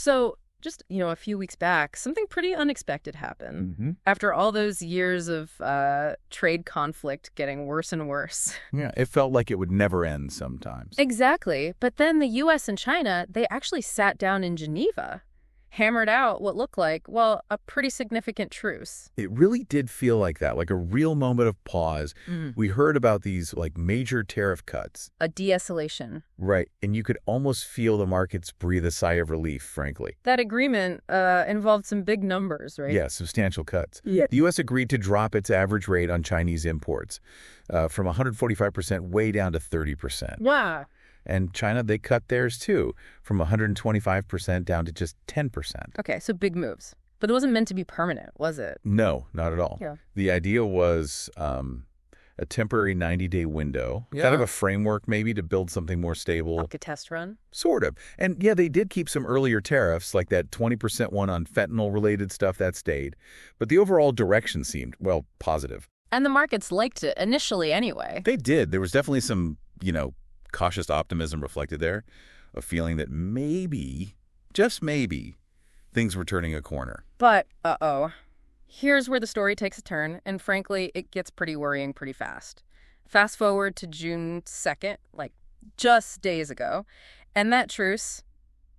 So just, a few weeks back, something pretty unexpected happened. Mm-hmm. After all those years of trade conflict getting worse and worse. Yeah, it felt like it would never end sometimes. Exactly. But then the U.S. and China, they actually sat down in Geneva, hammered out what looked like, well, a pretty significant truce. It really did feel like that, like a real moment of pause. We heard about these major tariff cuts. A de-escalation. Right, and you could almost feel the markets breathe a sigh of relief, frankly. That agreement involved some big numbers, right? Yeah, substantial cuts. Yeah. The U.S. agreed to drop its average rate on Chinese imports from 145% way down to 30%. Wow. And China, they cut theirs too, from 125% down to just 10%. Okay, so big moves. But it wasn't meant to be permanent, was it? No, not at all. Yeah. The idea was a temporary 90-day window, kind of a framework maybe to build something more stable. Like a test run? Sort of. And yeah, they did keep some earlier tariffs, like that 20% one on fentanyl-related stuff, that stayed. But the overall direction seemed, well, positive. And the markets liked it initially anyway. They did. There was definitely some, cautious optimism reflected there, a feeling that maybe, just maybe, things were turning a corner. But, here's where the story takes a turn, and frankly, it gets pretty worrying pretty fast. Fast forward to June 2nd, just days ago, and that truce,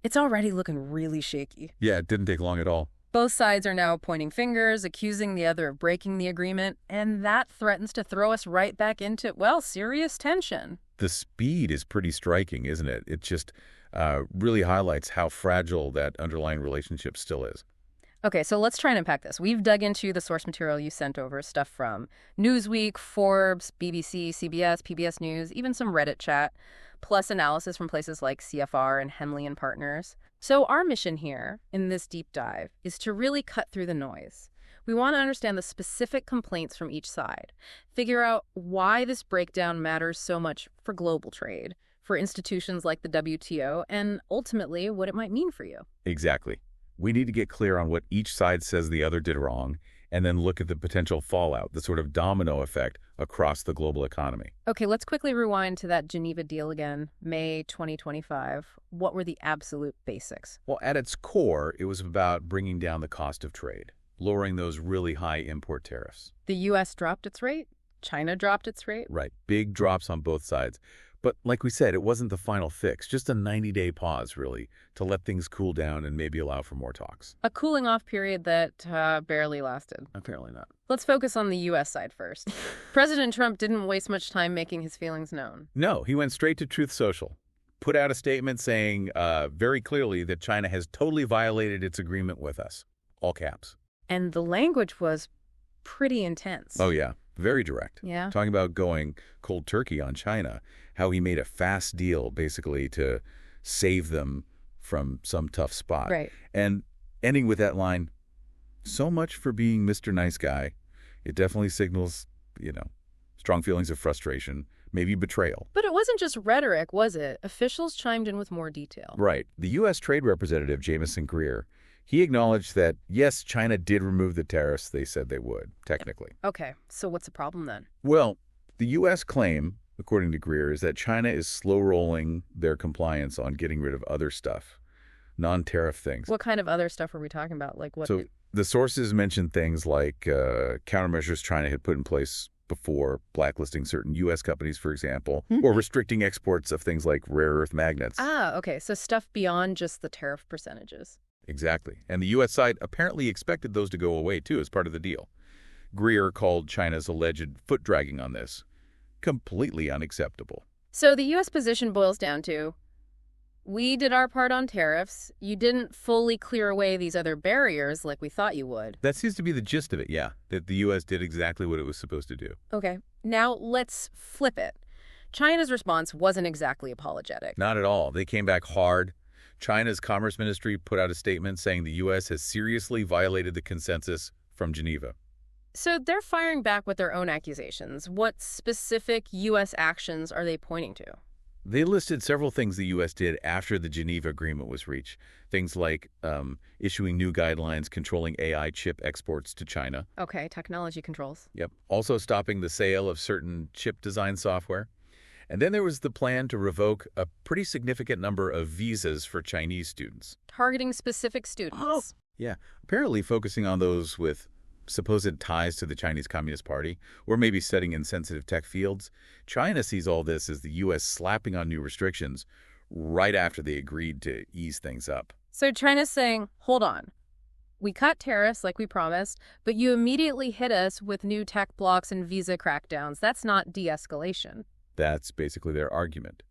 it's already looking really shaky. Yeah, it didn't take long at all. Both sides are now pointing fingers, accusing the other of breaking the agreement, and that threatens to throw us right back into, serious tension. The speed is pretty striking, isn't it? It just really highlights how fragile that underlying relationship still is. Okay, so let's try and unpack this. We've dug into the source material you sent over, stuff from Newsweek, Forbes, BBC, CBS, PBS News, even some Reddit chat, plus analysis from places like CFR and Henley and Partners. So our mission here in this deep dive is to really cut through the noise. We want to understand the specific complaints from each side, figure out why this breakdown matters so much for global trade, for institutions like the WTO, and ultimately what it might mean for you. Exactly. We need to get clear on what each side says the other did wrong, and then look at the potential fallout, the sort of domino effect across the global economy. Okay, let's quickly rewind to that Geneva deal again, May 2025. What were the absolute basics? Well, at its core, it was about bringing down the cost of trade, lowering those really high import tariffs. The U.S. dropped its rate? China dropped its rate? Right. Big drops on both sides. But like we said, it wasn't the final fix, just a 90-day pause, really, to let things cool down and maybe allow for more talks. A cooling off period that barely lasted. Apparently not. Let's focus on the U.S. side first. President Trump didn't waste much time making his feelings known. No, he went straight to Truth Social, put out a statement saying very clearly that China has totally violated its agreement with us, all caps. And the language was pretty intense. Oh, yeah. Very direct. Yeah. Talking about going cold turkey on China, how he made a fast deal basically to save them from some tough spot. Right. And ending with that line, so much for being Mr. Nice Guy. It definitely signals, strong feelings of frustration, maybe betrayal. But it wasn't just rhetoric, was it? Officials chimed in with more detail. Right. The U.S. Trade Representative Jamieson Greer, he acknowledged that, yes, China did remove the tariffs they said they would, technically. Okay, so what's the problem then? Well, the U.S. claim, according to Greer, is that China is slow-rolling their compliance on getting rid of other stuff, non-tariff things. What kind of other stuff are we talking about? Like what? So the sources mentioned things like countermeasures China had put in place before, blacklisting certain U.S. companies, for example, or restricting exports of things like rare earth magnets. Ah, okay, so stuff beyond just the tariff percentages. Exactly. And the U.S. side apparently expected those to go away, too, as part of the deal. Greer called China's alleged foot-dragging on this completely unacceptable. So the U.S. position boils down to, we did our part on tariffs. You didn't fully clear away these other barriers like we thought you would. That seems to be the gist of it, yeah, that the U.S. did exactly what it was supposed to do. Okay, now let's flip it. China's response wasn't exactly apologetic. Not at all. They came back hard. China's Commerce Ministry put out a statement saying the U.S. has seriously violated the consensus from Geneva. So they're firing back with their own accusations. What specific U.S. actions are they pointing to? They listed several things the U.S. did after the Geneva Agreement was reached. Things like issuing new guidelines controlling AI chip exports to China. Okay, technology controls. Yep. Also stopping the sale of certain chip design software. And then there was the plan to revoke a pretty significant number of visas for Chinese students. Targeting specific students. Yeah, apparently focusing on those with supposed ties to the Chinese Communist Party, or maybe studying in sensitive tech fields. China sees all this as the U.S. slapping on new restrictions right after they agreed to ease things up. So China's saying, hold on. We cut tariffs like we promised, but you immediately hit us with new tech blocks and visa crackdowns. That's not de-escalation. That's basically their argument.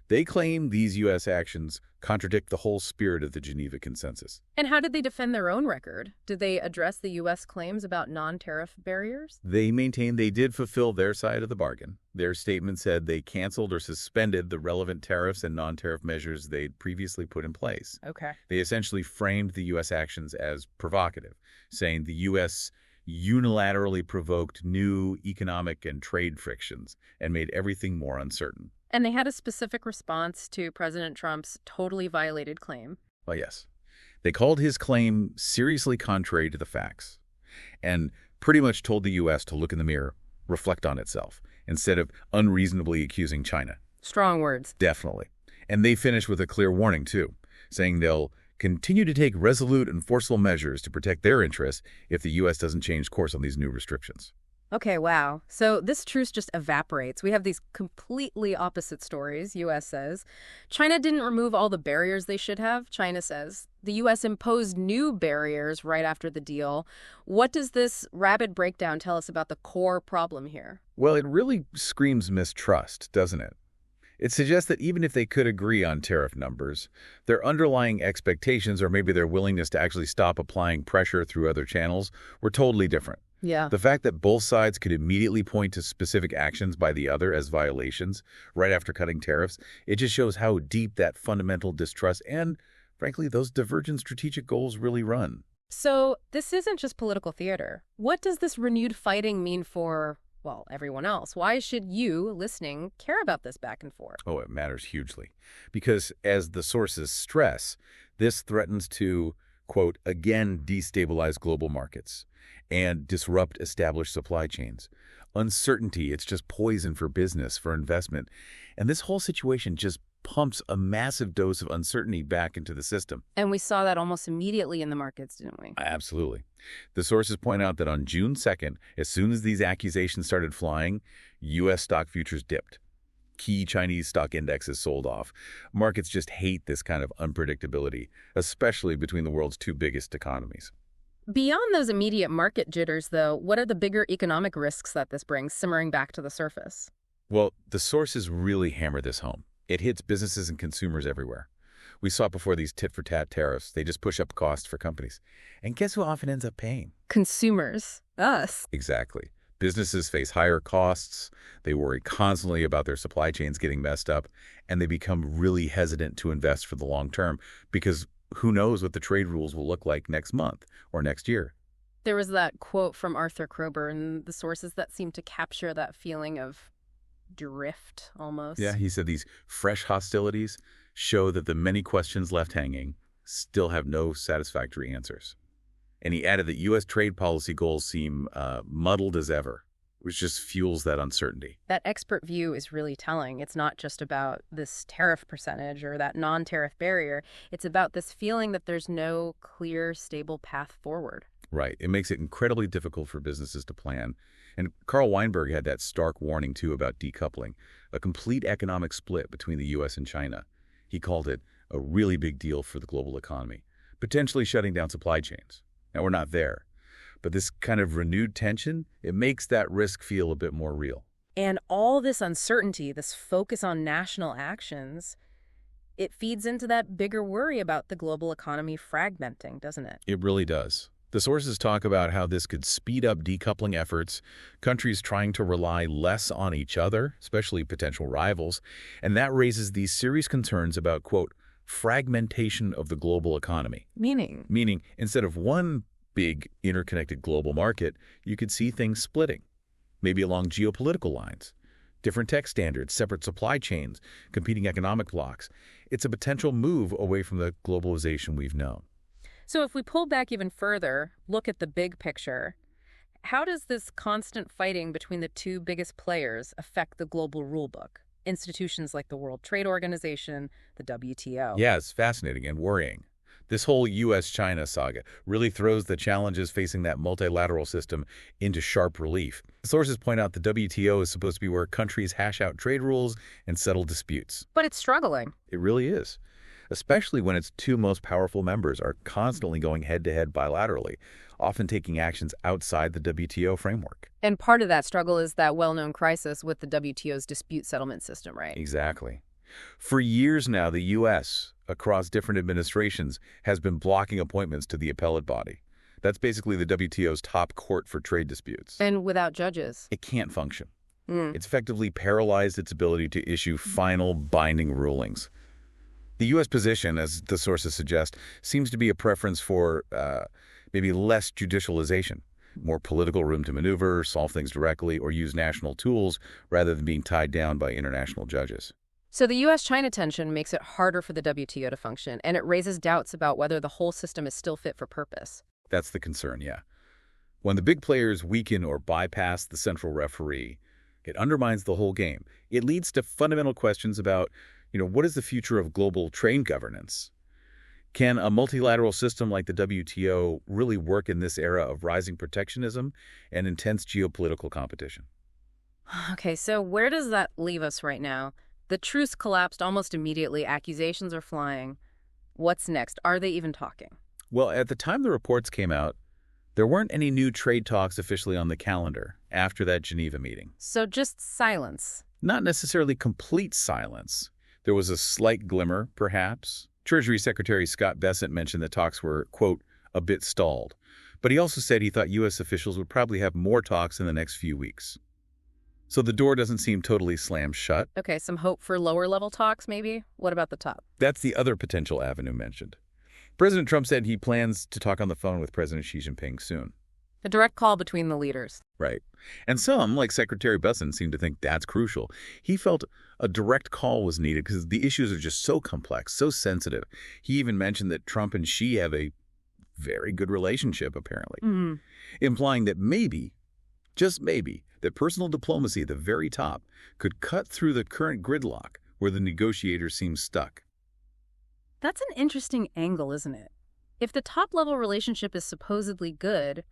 They claim these U.S. actions contradict the whole spirit of the Geneva Consensus. And how did they defend their own record? Did they address the U.S. claims about non-tariff barriers? They maintain they did fulfill their side of the bargain. Their statement said they canceled or suspended the relevant tariffs and non-tariff measures they'd previously put in place. Okay. They essentially framed the U.S. actions as provocative, saying the U.S. unilaterally provoked new economic and trade frictions and made everything more uncertain. And they had a specific response to President Trump's totally violated claim. Well, yes. They called his claim seriously contrary to the facts and pretty much told the U.S. to look in the mirror, reflect on itself, instead of unreasonably accusing China. Strong words. Definitely. And they finished with a clear warning, too, saying they'll continue to take resolute and forceful measures to protect their interests if the U.S. doesn't change course on these new restrictions. Okay, wow. So this truce just evaporates. We have these completely opposite stories, U.S. says. China didn't remove all the barriers they should have, China says. The U.S. imposed new barriers right after the deal. What does this rapid breakdown tell us about the core problem here? Well, it really screams mistrust, doesn't it? It suggests that even if they could agree on tariff numbers, their underlying expectations, or maybe their willingness to actually stop applying pressure through other channels, were totally different. Yeah. The fact that both sides could immediately point to specific actions by the other as violations right after cutting tariffs, it just shows how deep that fundamental distrust and, frankly, those divergent strategic goals really run. So this isn't just political theater. What does this renewed fighting mean for, well, everyone else? Why should you, listening, care about this back and forth? Oh, it matters hugely. Because as the sources stress, this threatens to, quote, again destabilize global markets and disrupt established supply chains. Uncertainty, it's just poison for business, for investment. And this whole situation just pumps a massive dose of uncertainty back into the system. And we saw that almost immediately in the markets, didn't we? Absolutely. The sources point out that on June 2nd, as soon as these accusations started flying, U.S. stock futures dipped. Key Chinese stock indexes sold off. Markets just hate this kind of unpredictability, especially between the world's two biggest economies. Beyond those immediate market jitters, though, what are the bigger economic risks that this brings simmering back to the surface? Well, the sources really hammer this home. It hits businesses and consumers everywhere. We saw it before these tit-for-tat tariffs. They just push up costs for companies. And guess who often ends up paying? Consumers. Us. Exactly. Businesses face higher costs, they worry constantly about their supply chains getting messed up, and they become really hesitant to invest for the long term because who knows what the trade rules will look like next month or next year. There was that quote from Arthur Krober and the sources that seemed to capture that feeling of drift almost. Yeah, he said these fresh hostilities show that the many questions left hanging still have no satisfactory answers. And he added that U.S. trade policy goals seem muddled as ever, which just fuels that uncertainty. That expert view is really telling. It's not just about this tariff percentage or that non-tariff barrier. It's about this feeling that there's no clear, stable path forward. Right. It makes it incredibly difficult for businesses to plan. And Carl Weinberg had that stark warning, too, about decoupling, a complete economic split between the U.S. and China. He called it a really big deal for the global economy, potentially shutting down supply chains. Now, we're not there, but this kind of renewed tension, it makes that risk feel a bit more real. And all this uncertainty, this focus on national actions, it feeds into that bigger worry about the global economy fragmenting, doesn't it? It really does. The sources talk about how this could speed up decoupling efforts, countries trying to rely less on each other, especially potential rivals, and that raises these serious concerns about, quote, fragmentation of the global economy. Meaning, instead of one big interconnected global market, you could see things splitting, maybe along geopolitical lines, different tech standards, separate supply chains, competing economic blocs. It's a potential move away from the globalization we've known. So if we pull back even further, look at the big picture, how does this constant fighting between the two biggest players affect the global rulebook? institutions like the World Trade Organization, the WTO. Yeah, it's fascinating and worrying. This whole U.S.-China saga really throws the challenges facing that multilateral system into sharp relief. Sources point out the WTO is supposed to be where countries hash out trade rules and settle disputes. But it's struggling. It really is, especially when its two most powerful members are constantly going head-to-head bilaterally, often taking actions outside the WTO framework. And part of that struggle is that well-known crisis with the WTO's dispute settlement system, right? Exactly. For years now, the U.S., across different administrations, has been blocking appointments to the appellate body. That's basically the WTO's top court for trade disputes. And without judges. It can't function. It's effectively paralyzed its ability to issue final binding rulings. The U.S. position, as the sources suggest, seems to be a preference for maybe less judicialization, more political room to maneuver, solve things directly, or use national tools rather than being tied down by international judges. So the U.S.-China tension makes it harder for the WTO to function, and it raises doubts about whether the whole system is still fit for purpose. That's the concern, yeah. When the big players weaken or bypass the central referee, it undermines the whole game. It leads to fundamental questions about, what is the future of global trade governance? Can a multilateral system like the WTO really work in this era of rising protectionism and intense geopolitical competition? Okay, so where does that leave us right now? The truce collapsed almost immediately. Accusations are flying. What's next? Are they even talking? Well, at the time the reports came out, there weren't any new trade talks officially on the calendar after that Geneva meeting. So just silence. Not necessarily complete silence. There was a slight glimmer, perhaps. Treasury Secretary Scott Bessent mentioned that talks were, quote, a bit stalled. But he also said he thought U.S. officials would probably have more talks in the next few weeks. So the door doesn't seem totally slammed shut. Okay, some hope for lower-level talks, maybe? What about the top? That's the other potential avenue mentioned. President Trump said he plans to talk on the phone with President Xi Jinping soon. A direct call between the leaders. Right. And some, like Secretary Bessent, seem to think that's crucial. He felt a direct call was needed because the issues are just so complex, so sensitive. He even mentioned that Trump and Xi have a very good relationship, apparently, implying that maybe, just maybe, that personal diplomacy at the very top could cut through the current gridlock where the negotiators seem stuck. That's an interesting angle, isn't it? If the top-level relationship is supposedly good,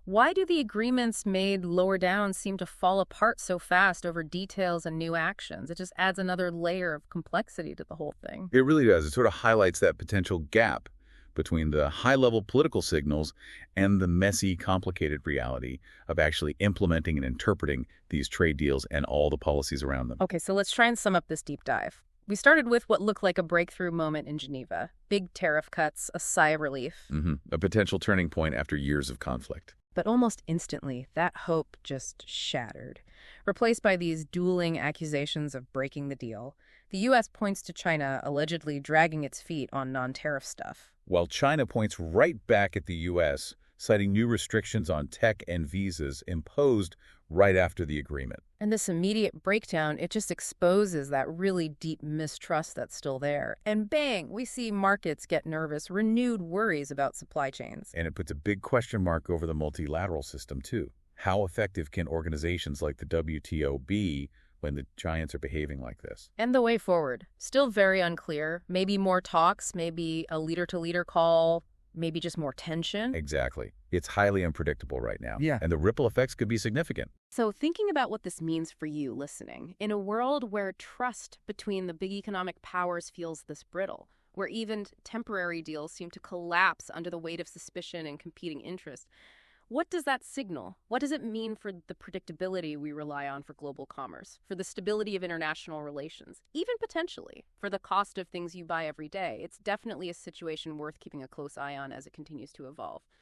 why do the agreements made lower down seem to fall apart so fast over details and new actions? It just adds another layer of complexity to the whole thing. It really does. It sort of highlights that potential gap between the high-level political signals and the messy, complicated reality of actually implementing and interpreting these trade deals and all the policies around them. Okay, so let's try and sum up this deep dive. We started with what looked like a breakthrough moment in Geneva. Big tariff cuts, a sigh of relief. A potential turning point after years of conflict. But almost instantly, that hope just shattered. Replaced by these dueling accusations of breaking the deal, the U.S. points to China allegedly dragging its feet on non-tariff stuff. While China points right back at the U.S., citing new restrictions on tech and visas imposed right after the agreement. And this immediate breakdown, it just exposes that really deep mistrust that's still there. And bang, we see markets get nervous, renewed worries about supply chains. And it puts a big question mark over the multilateral system, too. How effective can organizations like the WTO be when the giants are behaving like this? And the way forward, still very unclear. Maybe more talks, maybe a leader-to-leader call, maybe just more tension. Exactly. It's highly unpredictable right now. Yeah. And the ripple effects could be significant. So thinking about what this means for you listening, in a world where trust between the big economic powers feels this brittle, where even temporary deals seem to collapse under the weight of suspicion and competing interests, what does that signal? What does it mean for the predictability we rely on for global commerce, for the stability of international relations, even potentially for the cost of things you buy every day? It's definitely a situation worth keeping a close eye on as it continues to evolve.